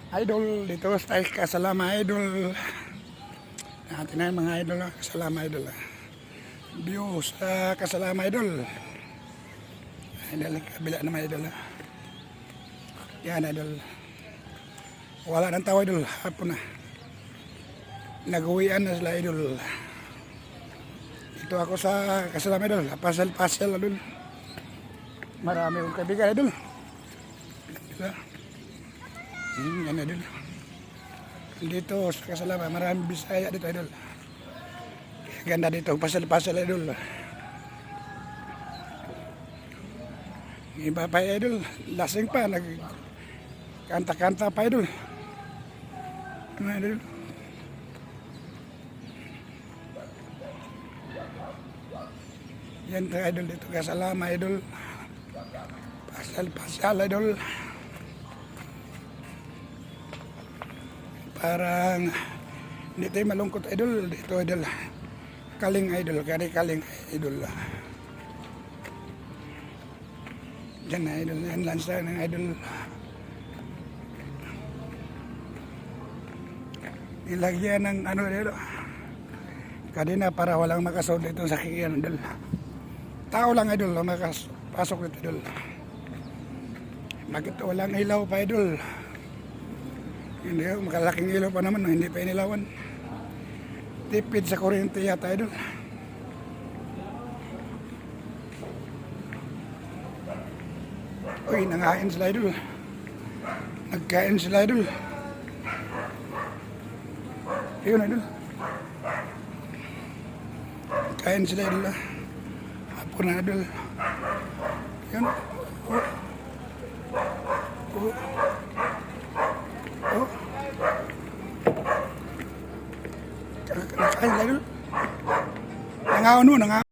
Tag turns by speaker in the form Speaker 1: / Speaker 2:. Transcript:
Speaker 1: Idol, dito tayo kasalama idol. Natin na yung mga idol, kasalama idol. View sa kasalama idol. Idol, kabila naman idol. Yan idol. Wala ng tao idol, hapon na. Nag-uwian na sila idol. Dito ako sa kasalama idol, pasal-pasal idol. Marami kong kaibigan idol. Diba? Yan idol. Dito sa kasalama, maraming Bisaya dito idol. Kaya ganda dito, pasal-pasal idol. Iba pa idol, lasing pa, nagkanta-kanta pa idol. Ano idol? Yan tayo idol dito, kasalama idol. Pasal-pasal idol. Parang hindi tayo malungkot idol dito idol. Kaling idol, kaling idol. Diyan na idol, yan lansa ng idol. Nilagyan ng ano dito, kadena para walang makasod dito sa kikian idol. Tao lang idol, makapasok dito idol. Bakit walang ilaw pa idol? Hindi, makalaking ilaw pa naman, hindi pa inilawan. Tipid sa kuryente yata idol. Uy, nangain sila idol. Nagkain sila idol. Ayun idol. Nagkain sila idol. Hapon na idol. Ayun. Oh. Nakain sila idol. Nangaon mo, nangaon.